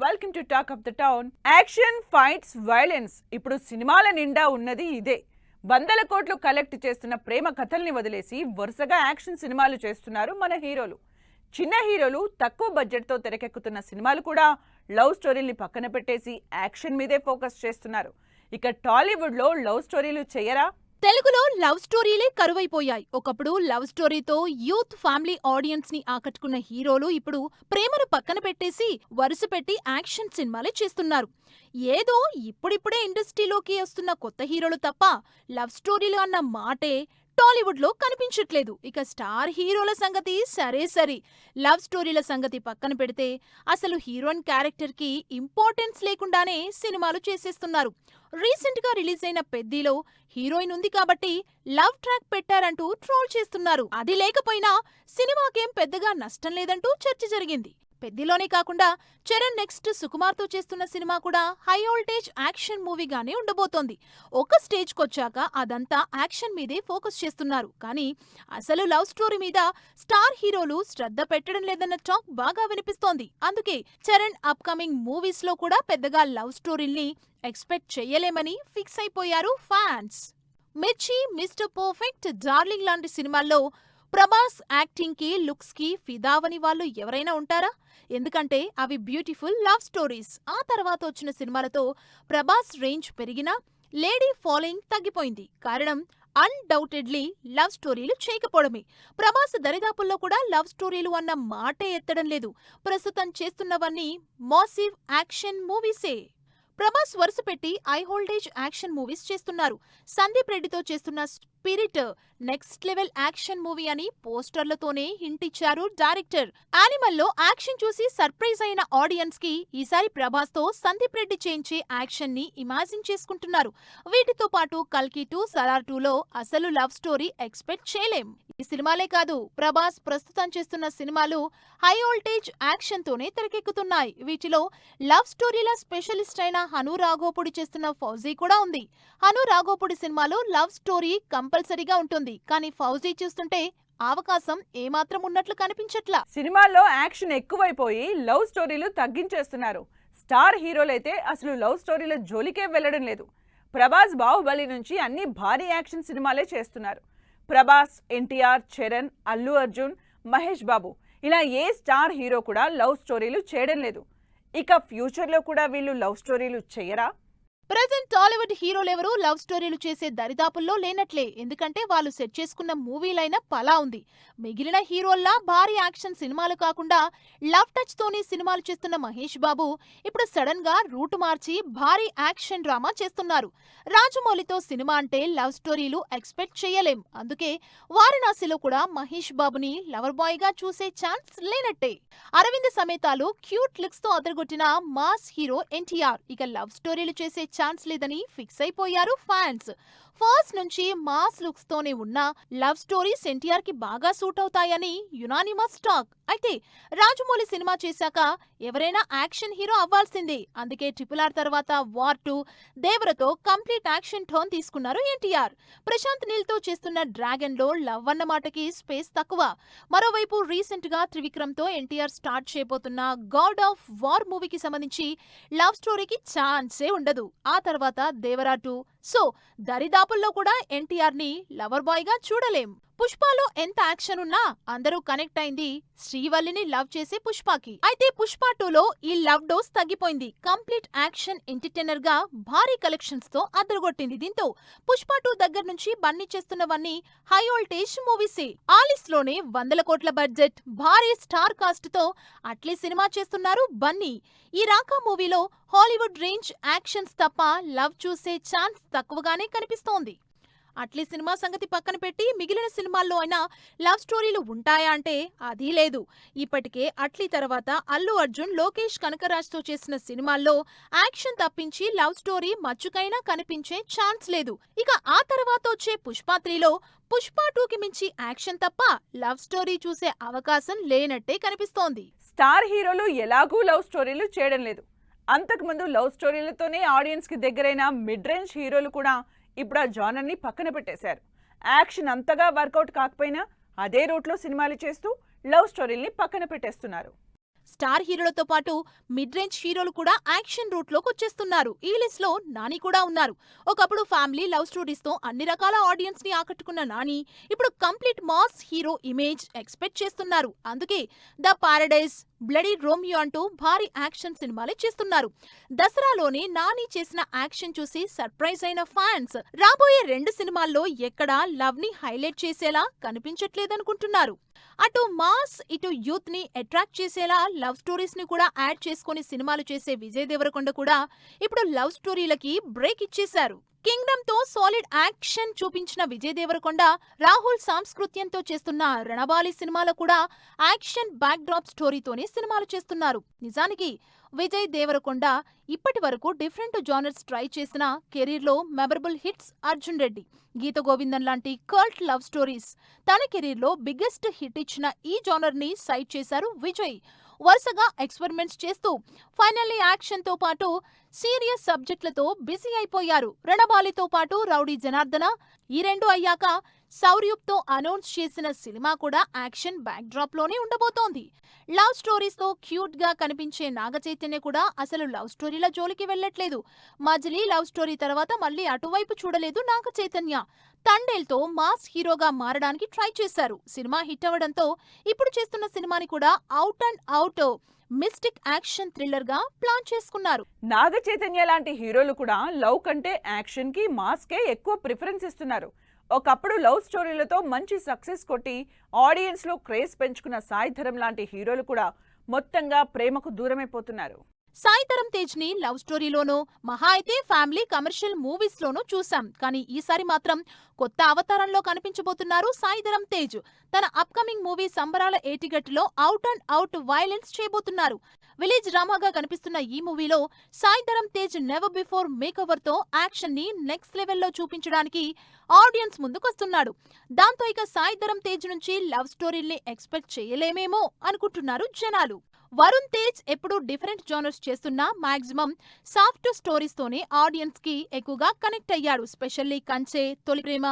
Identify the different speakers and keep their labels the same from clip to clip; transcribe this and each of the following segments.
Speaker 1: Welcome to talk of the town. Action, fights, violence ఇప్పుడు సినిమాల నిండా ఉన్నది ఇదే. వందల కోట్లు కలెక్ట్ చేస్తున్న ప్రేమ కథల్ని వదిలేసి వరుసగా యాక్షన్ సినిమాలు చేస్తున్నారు మన హీరోలు. చిన్న హీరోలు తక్కువ బడ్జెట్తో తెరకెక్కుతున్న సినిమాలు కూడా లవ్ స్టోరీల్ని పక్కన పెట్టేసి యాక్షన్ మీదే ఫోకస్ చేస్తున్నారు. ఇక టాలీవుడ్లో లవ్ స్టోరీలు చేయరా?
Speaker 2: తెలుగులో లవ్ స్టోరీలే కరువైపోయాయి. ఒకప్పుడు లవ్ స్టోరీతో యూత్ ఫ్యామిలీ ఆడియన్స్ ని ఆకట్టుకున్న హీరోలు ఇప్పుడు ప్రేమను పక్కన పెట్టేసి వరుస పెట్టి యాక్షన్ సినిమాలే చేస్తున్నారు. ఏదో ఇప్పుడిప్పుడే ఇండస్ట్రీలోకి వస్తున్న కొత్త హీరోలు తప్ప లవ్ స్టోరీలు అన్న మాటే టాలీవుడ్ లో కనిపించట్లేదు. ఇక స్టార్ హీరోల సంగతి సరే సరి, లవ్ స్టోరీల సంగతి పక్కన పెడితే అసలు హీరోయిన్ క్యారెక్టర్ కి ఇంపార్టెన్స్ లేకుండానే సినిమాలు చేసేస్తున్నారు. రీసెంట్ గా రిలీజ్ అయిన పెద్దిలో హీరోయిన్ ఉంది కాబట్టి లవ్ ట్రాక్ పెట్టారంటూ ట్రోల్ చేస్తున్నారు. అది లేకపోయినా సినిమాకేం పెద్దగా నష్టం లేదంటూ చర్చ జరిగింది. పెద్దిలోనే కాకుండా చరణ్ నెక్స్ట్ సుకుమార్తో చేస్తున్న సినిమా కూడా హై వోల్టేజ్ యాక్షన్ మూవీగానే ఉండబోతోంది. ఒక స్టేజ్కొచ్చాక అదంతా యాక్షన్ మీదే ఫోకస్ చేస్తున్నారు. కానీ అసలు లవ్ స్టోరీ మీద స్టార్ హీరోలు శ్రద్ధ పెట్టడం లేదన్న టాక్ బాగా వినిపిస్తోంది. అందుకే చరణ్ అప్కమింగ్ మూవీస్ లో కూడా పెద్దగా లవ్ స్టోరీల్ని ఎక్స్పెక్ట్ చెయ్యలేమని ఫిక్స్ అయిపోయారు ఫ్యాన్స్. మిర్చి, మిస్టర్ పర్ఫెక్ట్, డార్లింగ్ లాంటి సినిమాల్లో ప్రభాస్ యాక్టింగ్ కి, లుక్స్ కి ఫిదావని వాళ్ళు ఎవరైనా ఉంటారా? ఎందుకంటే అవి బ్యూటిఫుల్ లవ్ స్టోరీస్. ఆ తర్వాత వచ్చిన సినిమాలతో ప్రభాస్ రేంజ్ పెరిగినా లేడీ ఫాలోయింగ్ తగ్గిపోయింది. కారణం అన్డౌటెడ్లీ లవ్ స్టోరీలు చేయకపోవడమే. ప్రభాస్ దరిదాపుల్లో కూడా లవ్ స్టోరీలు అన్న మాటే ఎత్తడం లేదు. ప్రస్తుతం చేస్తున్నవన్నీ మాసివ్ యాక్షన్ మూవీసే. ప్రభాస్ వరుస పెట్టి హై వోల్టేజ్ యాక్షన్ మూవీస్ చేస్తున్నారు. సందీప్ రెడ్డితో చేస్తున్న spirit next level action movie అని పోస్టర్లతోనే హింట్ ఇచ్చారు డైరెక్టర్. యానిమల్ లో యాక్షన్ చూసి సర్ప్రైజ్ అయిన ఆడియన్స్ కి ఈసారి ప్రభాస్ తో సందీప్ రెడ్డి చేయించే యాక్షన్ ని ఇమాజిన్ చేసుకుంటున్నారు. వీటితో పాటు కల్కి 2, సలార్ 2లో అసలు లవ్ స్టోరీ ఎక్స్పెక్ట్ చేయలేం. ఈ సినిమాలే కాదు, ప్రభాస్ ప్రస్తుతం చేస్తున్న సినిమాలు హై వోల్టేజ్ యాక్షన్ తోనే తెరకెక్కుతున్నాయి. వీటిలో లవ్ స్టోరీల స్పెషలిస్ట్ అయిన హను రాఘోపుడి చేస్తున్న ఫౌజీ కూడా ఉంది. హను రాఘోపుడి సినిమాలో లవ్ స్టోరీ కంపల్సరీగా ఉంటుంది. కానీ ఫౌజీ చూస్తుంటే అవకాశం ఏమాత్రం ఉన్నట్లు కనిపించట్లా.
Speaker 1: సినిమాల్లో యాక్షన్ ఎక్కువైపోయి లవ్ స్టోరీలు తగ్గించేస్తున్నారు. స్టార్ హీరోలైతే అసలు లవ్ స్టోరీల జోలికే వెళ్లడం లేదు. ప్రభాస్ బాహుబలి నుంచి అన్ని భారీ యాక్షన్ సినిమాలే చేస్తున్నారు. ప్రభాస్, ఎన్టీఆర్, చరణ్, అల్లు అర్జున్, మహేష్ బాబు ఇలా ఏ స్టార్ హీరో కూడా లవ్ స్టోరీలు చేయడం లేదు. ఇక ఫ్యూచర్లో కూడా వీళ్ళు లవ్ స్టోరీలు చేయరా?
Speaker 2: ప్రజెంట్ టాలీవుడ్ హీరోలెవరూ లవ్ స్టోరీలు చేసే దరిదాపుల్లో లేనట్లే. ఎందుకంటే వాళ్ళు సెట్ చేసుకున్న మూవీలైన పలా ఉంది. మిగిలిన హీరోల్లా భారీ యాక్షన్ సినిమాలు కాకుండా లవ్ టచ్ తోనే సినిమాలు చేస్తున్న మహేష్ బాబు ఇప్పుడు సడన్ గా రూట్ మార్చి భారీ యాక్షన్ డ్రామా చేస్తున్నారు. రాజమౌళితో సినిమా అంటే లవ్ స్టోరీలు ఎక్స్పెక్ట్ చేయలేం. అందుకే వారణాసిలో కూడా మహేష్ బాబుని లవర్ బాయ్ గా చూసే ఛాన్స్ లేనట్టే. అరవింద్ సమేతాలు క్యూట్ లుక్స్ తో అదరగొట్టిన మాస్ హీరో ఎన్టీఆర్ ఇక లవ్ స్టోరీలు చేసే ఛాన్స్ లేదని ఫిక్స్ అయిపోయారు ఫ్యాన్స్. ఫస్ట్ నుంచి మాస్ లుక్స్ తోనే ఉన్న లవ్ స్టోరీస్ ఎన్టీఆర్ కి బాగా సూట్ అవుతాయని యునానిమస్ టాక్. అయితే రాజమౌళి సినిమా చేశాక ఎవరైనా యాక్షన్ హీరో అవ్వాల్సిందే. అందుకే RRR తర్వాత వార్ 2, దేవరతో కంప్లీట్ యాక్షన్ టర్న్ తీసుకున్నారు ఎన్టీఆర్. ప్రశాంత్ నీల్ తో చేస్తున్న డ్రాగన్ లో లవ్ అన్న మాటకి స్పేస్ తక్కువ. మరోవైపు రీసెంట్ గా త్రివిక్రమ్ తో ఎన్టీఆర్ స్టార్ట్ చేయబోతున్న గాడ్ ఆఫ్ వార్ మూవీకి సంబంధించి లవ్ స్టోరీకి ఛాన్సే ఉండదు. ఆ తర్వాత దేవరా 2. సో దరిదాపుల్లో కూడా ఎన్టీఆర్ ని లవర్ బాయ్ గా చూడలేం. పుష్పలో ఎంత యాక్షన్ ఉన్నా అందరూ కనెక్ట్ అయింది శ్రీవల్లిని లవ్ చేసే పుష్పకి. అయితే పుష్ప 2లో ఈ లవ్ డోస్ తగ్గిపోయింది. కంప్లీట్ యాక్షన్ ఎంటర్టైనర్ గా భారీ కలెక్షన్స్ తో అదరగొట్టింది. దీంతో పుష్ప 2 దగ్గర నుంచి బన్నీ చేస్తున్నవన్నీ హై వోల్టేజ్ మూవీసే. ఆలిస్ లోనే 100 కోట్ల బడ్జెట్, భారీ స్టార్ కాస్ట్ తో అట్లీ సినిమా చేస్తున్నారు బన్నీ. ఈ రాకా మూవీలో హాలీవుడ్ రేంజ్ యాక్షన్స్ తప్ప లవ్ చూసే ఛాన్స్ తక్కువగానే కనిపిస్తోంది. అట్లీ సినిమా సంగతి పక్కన పెట్టి మిగిలిన సినిమాల్లో అయినా లవ్ స్టోరీలు ఉంటాయా అంటే అదీ లేదు. ఇప్పటికే అట్లీ తర్వాత అల్లు అర్జున్, లోకేష్ కనకరాజ్ తో చేసిన సినిమాల్లో యాక్షన్ తప్పించి లవ్ స్టోరీ మచ్చుకైనా కనిపించే ఛాన్స్ లేదు. ఇక ఆ తర్వాత వచ్చే పుష్ప 3లో పుష్ప 2కి మించి యాక్షన్ తప్ప లవ్ స్టోరీ చూసే అవకాశం లేనట్టే కనిపిస్తోంది.
Speaker 1: స్టార్ హీరోలు ఎలాగూ లవ్ స్టోరీలు చేయడం లేదు. అంతకుముందు లవ్ స్టోరీలతోనే ఆడియన్స్ కి దగ్గరైన మిడ్ రేంజ్ హీరోలు కూడా ఇప్పుడు ఆ జానర్ని పక్కన పెట్టేశారు. యాక్షన్ అంతగా వర్కౌట్ కాకపోయినా అదే రూట్లో సినిమాలు చేస్తూ లవ్ స్టోరీల్ని పక్కన పెట్టేస్తున్నారు.
Speaker 2: స్టార్ హీరోలతో పాటు మిడ్ రేంజ్ హీరోలు కూడా యాక్షన్ రూట్ లోకి వచ్చేస్తున్నారు. ఈ లిస్ట్ లో నాని కూడా ఉన్నారు. ఒకప్పుడు ఫ్యామిలీ లవ్ స్టోరీస్ తో అన్ని రకాల ఆడియన్స్ ని ఆకట్టుకున్న నాని ఇప్పుడు complete mass hero image expect చేస్తున్నారు. అందుకే ద పారడైజ్, బ్లడీ రోమియో అంటూ భారీ యాక్షన్ సినిమాలే చేస్తున్నారు. దసరాలోనే నాని చేసిన యాక్షన్ చూసి సర్ప్రైజ్ అయిన ఫ్యాన్స్ రాబోయే 2 సినిమాల్లో ఎక్కడా లవ్ ని హైలైట్ చేసేలా కనిపించట్లేదనుకుంటున్నారు. అటు మాస్ ఇటు యూత్ ని అట్రాక్ట్ చేసేలా లవ్ స్టోరీస్ ని కూడా యాడ్ చేసుకుని సినిమాలు చేసే విజయ్ దేవరకొండ కూడా ఇప్పుడు లవ్ స్టోరీలకి బ్రేక్ ఇచ్చేశారు. కింగ్డమ్ తో సాలిడ్ యాక్షన్ చూపించిన విజయ్ దేవరకొండ రాహుల్ సాంస్కృత్యంతో చేస్తున్న రణబాలి సినిమాలో కూడా యాక్షన్ బ్యాక్ డ్రాప్ స్టోరీతోనే సినిమాలు చేస్తున్నారు. నిజానికి విజయ్ దేవరకొండ ఇప్పటి వరకు డిఫరెంట్ జానర్స్ ట్రై చేసిన కెరీర్లో మెమరబుల్ హిట్స్ అర్జున్ రెడ్డి, గీత గోవిందం లాంటి కల్ట్ లవ్ స్టోరీస్. తన కెరీర్లో బిగ్గెస్ట్ హిట్ ఇచ్చిన ఈ జానర్ ని సైడ్ చేశారు విజయ్. వరుసగా ఎక్స్పెరిమెంట్స్ చేస్తూ ఫైనల్లీ యాక్షన్ తో పాటు సీరియస్ సబ్జెక్టులతో బిజీ అయిపోయారు. రణబాలితో పాటు రౌడీ జనార్దన, ఈ 2 అయ్యాక సౌర్యుబ్ తో అనౌన్స్ చేసిన సినిమా కూడా యాక్షన్ బ్యాక్ డ్రాప్ లోనే ఉండబోతోంది. లవ్ స్టోరీస్ తో క్యూట్ గా కనిపించే నాగ చైతన్య కూడా అసలు లవ్ స్టోరీల జోలికి వెళ్లట్లేదు. మజిలీ లవ్ స్టోరీ తర్వాత మళ్ళీ అటువైపు చూడలేదు నాగ చైతన్య. తండేల్తో మాస్ హీరోగా మారడానికి ట్రై చేశారు. సినిమా హిట్ అవ్వడంతో ఇప్పుడు చేస్తున్న సినిమాని కూడా out and out mystic action thriller గా ప్లాన్ చేసుకున్నారు.
Speaker 1: నాగ చైతన్య లాంటి హీరోలు కూడా లవ్ కంటే యాక్షన్ కి, మాస్ కే ఎక్కువ ప్రిఫరెన్స్ ఇస్తున్నారు. ఒకప్పుడు లవ్ స్టోరీలతో మంచి సక్సెస్ కొట్టి ఆడియన్స్ లో క్రేజ్ పెంచుకున్న సాయి ధరమ్ లాంటి హీరోలు కూడా మొత్తంగా ప్రేమకు దూరమైపోతున్నారు.
Speaker 2: సాయి ధరమ్ తేజ్ ని లవ్ స్టోరీలోనూ, మహా అయితే ఫ్యామిలీ కమర్షియల్ మూవీస్ లోనూ చూసాం. కానీ ఈసారి మాత్రం కొత్త అవతారంలో కనిపించబోతున్నారు సాయి ధరమ్ తేజ్. తన అప్కమింగ్ మూవీ సంబరాల ఏటిగట్టులో అవుట్ అండ్ అవుట్ వైలెన్స్ చేయబోతున్నారు. విలేజ్ డ్రామాగా కనిపిస్తున్న ఈ మూవీలో Sai Dharam Tej never before makeover తో యాక్షన్ ని నెక్స్ట్ లెవెల్లో చూపించడానికి ఆడియన్స్ ముందుకొస్తున్నాడు. దాంతో ఇక సాయి ధరమ్ తేజ్ నుంచి లవ్ స్టోరీల్ని ఎక్స్పెక్ట్ చేయలేమేమో అనుకుంటున్నారు జనాలు. వరుణ్ తేజ్ ఎప్పుడు డిఫరెంట్ జానర్స్ చేస్తున్నా మాక్సిమం సాఫ్ట్ స్టోరీస్ తోనే ఆడియన్స్ కి ఎక్కువగా కనెక్ట్ అయ్యాడు. స్పెషల్లీ కంచె, తొలి ప్రేమ,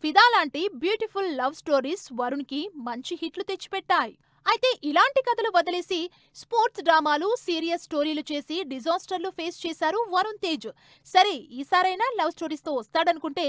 Speaker 2: ఫిదా లాంటి బ్యూటిఫుల్ లవ్ స్టోరీస్ వరుణ్ కి మంచి హిట్లు తెచ్చిపెట్టాయి. అయితే ఇలాంటి కథలు వదిలేసి స్పోర్ట్స్ డ్రామాలు, సీరియస్ స్టోరీలు చేసి డిజాస్టర్లు ఫేస్ చేశారు వరుణ్ తేజ్. సరే, ఈసారైనా లవ్ స్టోరీస్ తో వస్తాడనుకుంటే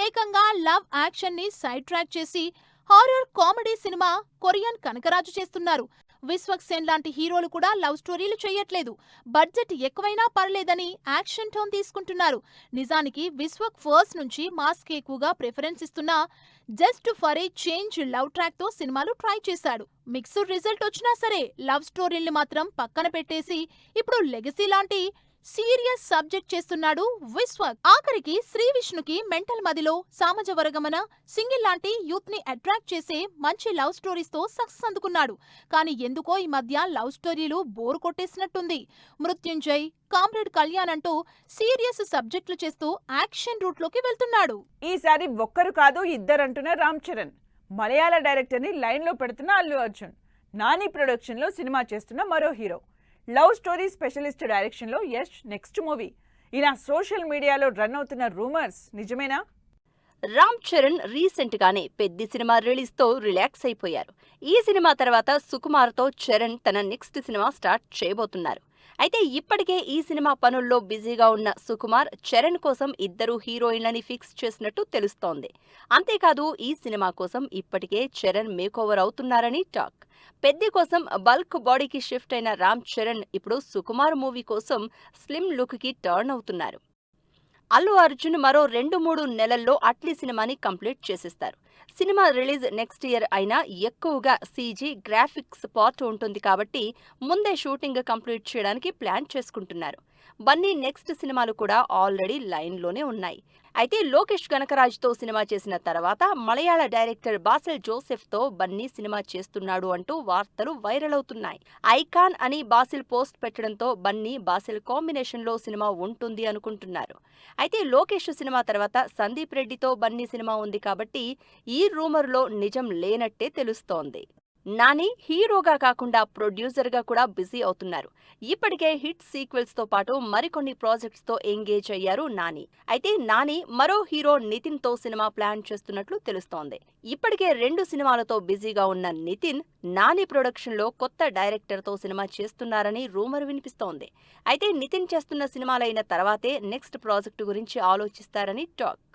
Speaker 2: ఏకంగా లవ్ యాక్షన్ ని సైడ్ ట్రాక్ చేసి horror comedy cinema Korean Kanakaraju చేస్తున్నారు. విశ్వక్ సేన్ లాంటి హీరోలు కూడా లవ్ స్టోరీలు చేయట్లేదు. బడ్జెట్ ఎక్కువైనా పర్లేదని యాక్షన్ టోన్ తీసుకుంటున్నారు. నిజానికి విశ్వక్ ఫస్ట్ నుంచి మాస్ కి ఎక్కువగా ప్రిఫరెన్స్ ఇస్తున్నా just for a change love track తో సినిమాలు ట్రై చేశాడు. మిక్స్డ్ రిజల్ట్ వచ్చినా సరే లవ్ స్టోరీల్ని మాత్రం పక్కన పెట్టేసి ఇప్పుడు లెగసీ లాంటి సీరియస్ సబ్జెక్ట్ చేస్తున్నాడు విశ్వక్. ఆఖరికి శ్రీ విష్ణుకి మెంటల్ మదిలో, సామజ వరగమన, సింగిల్ లాంటి యూత్ ని అట్రాక్ట్ చేసే మంచి లవ్ స్టోరీస్ తో సక్సెస్ అందుకున్నాడు. కానీ ఎందుకో ఈ మధ్య లవ్ స్టోరీలు బోర్ కొట్టేసినట్టుంది. మృత్యుంజయ్, కామ్రేడ్ కళ్యాణ్ అంటూ సీరియస్ సబ్జెక్టులు చేస్తూ యాక్షన్ రూట్ లోకి వెళ్తున్నాడు.
Speaker 1: ఈసారి ఒక్కరు కాదు, ఇద్దరంటున్న రామ్ చరణ్. మలయాళ డైరెక్టర్ ని లైన్ లో పెడుతున్న అల్లు అర్జున్. నాని ప్రొడక్షన్ లో సినిమా చేస్తున్న మరో hero. Love story specialist direction లో యష్ నెక్స్ట్ మూవీ. ఇలా సోషల్ మీడియాలో రన్ అవుతున్న రూమర్స్ నిజమేనా?
Speaker 3: రామ్ చరణ్ రీసెంట్ గానే పెద్ది సినిమా రిలీజ్ తో రిలాక్స్ అయిపోయారు. ఈ సినిమా తర్వాత సుకుమార్ తో చరణ్ తన నెక్స్ట్ సినిమా స్టార్ట్ చేయబోతున్నారు. అయితే ఇప్పటికే ఈ సినిమా పనుల్లో బిజీగా ఉన్న సుకుమార్ చరణ్ కోసం ఇద్దరు హీరోయిన్లని ఫిక్స్ చేసినట్టు తెలుస్తోంది. అంతేకాదు ఈ సినిమా కోసం ఇప్పటికే చరణ్ మేకోవర్ అవుతున్నారని టాక్. పెద్ది కోసం బల్క్ బాడీకి షిఫ్ట్ అయిన రామ్ చరణ్ ఇప్పుడు సుకుమార్ మూవీ కోసం స్లిమ్ లుక్ కి టర్న్ అవుతున్నారు. అల్లు అర్జున్ మరో 2-3 నెలల్లో అట్లీ సినిమాని కంప్లీట్ చేసేస్తారు. సినిమా రిలీజ్ నెక్స్ట్ ఇయర్ అయినా ఎక్కువగా సీజీ గ్రాఫిక్స్ పార్ట్ ఉంటుంది కాబట్టి ముందే షూటింగ్ కంప్లీట్ చేయడానికి ప్లాన్ చేసుకుంటున్నారు. బన్నీ నెక్స్ట్ సినిమాలు కూడా ఆల్రెడీ లైన్లోనే ఉన్నాయి. అయితే లోకేష్ కనకరాజ్తో సినిమా చేసిన తర్వాత మలయాళ డైరెక్టర్ బాసిల్ జోసెఫ్తో బన్నీ సినిమా చేస్తున్నాడు అంటూ వార్తలు వైరల్ అవుతున్నాయి. ఐకాన్ అని బాసిల్ పోస్ట్ పెట్టడంతో బన్నీ బాసిల్ కాంబినేషన్లో సినిమా ఉంటుంది అనుకుంటున్నారు. అయితే లోకేష్ సినిమా తర్వాత సందీప్ రెడ్డితో బన్నీ సినిమా ఉంది కాబట్టి ఈ రూమర్లో నిజం లేనట్టే తెలుస్తోంది. నాని హీరోగా కాకుండా ప్రొడ్యూసర్గా కూడా బిజీ అవుతున్నారు. ఇప్పటికే హిట్ సీక్వెల్స్ తో పాటు మరికొన్ని ప్రాజెక్ట్స్ తో ఎంగేజ్ అయ్యారు నాని. అయితే నాని మరో హీరో నితిన్ తో సినిమా ప్లాన్ చేస్తున్నట్లు తెలుస్తోంది. ఇప్పటికే 2 సినిమాలతో బిజీగా ఉన్న నితిన్ నాని ప్రొడక్షన్ లో కొత్త డైరెక్టర్ తో సినిమా చేస్తున్నారని రూమర్ వినిపిస్తోంది. అయితే నితిన్ చేస్తున్న సినిమాలైన తర్వాతే నెక్స్ట్ ప్రాజెక్టు గురించి ఆలోచిస్తారని talk.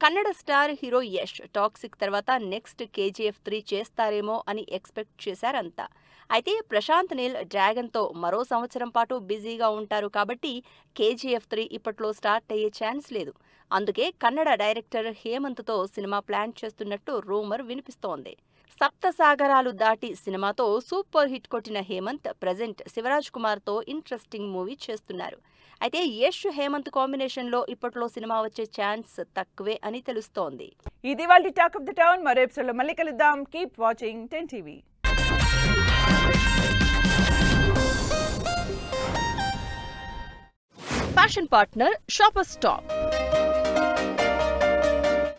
Speaker 3: Kannada star hero Yash toxic తర్వాత నెక్స్ట్ KGF 3 చేస్తారేమో అని ఎక్స్పెక్ట్ చేశారంతా. అయితే ప్రశాంత్ నీల్ డ్రాగన్తో మరో సంవత్సరం పాటు బిజీగా ఉంటారు కాబట్టి KGF 3 ఇప్పట్లో స్టార్ట్ అయ్యే ఛాన్స్ లేదు. అందుకే కన్నడ డైరెక్టర్ హేమంత్తో సినిమా ప్లాన్ చేస్తున్నట్టు రూమర్ వినిపిస్తోంది. సప్త సాగరాలు దాటి సినిమాతో సూపర్ హిట్ కొట్టిన హేమంత్ ప్రజెంట్ శివరాజ్ కుమార్తో ఇంట్రెస్టింగ్ మూవీ చేస్తున్నారు. అయితే యష్ హేమంత్ కాంబినేషన్లో ఇప్పట్లో సినిమా వచ్చే ఛాన్స్ తక్కువే అని తెలుస్తోంది.
Speaker 1: ఇది వాళ్ళ టాక్ ఆఫ్ ద టౌన్. మరో ఎపిసోడ్లో మళ్ళీ కలుద్దాం. Keep watching 10 TV.
Speaker 3: Fashion partner shopper stop.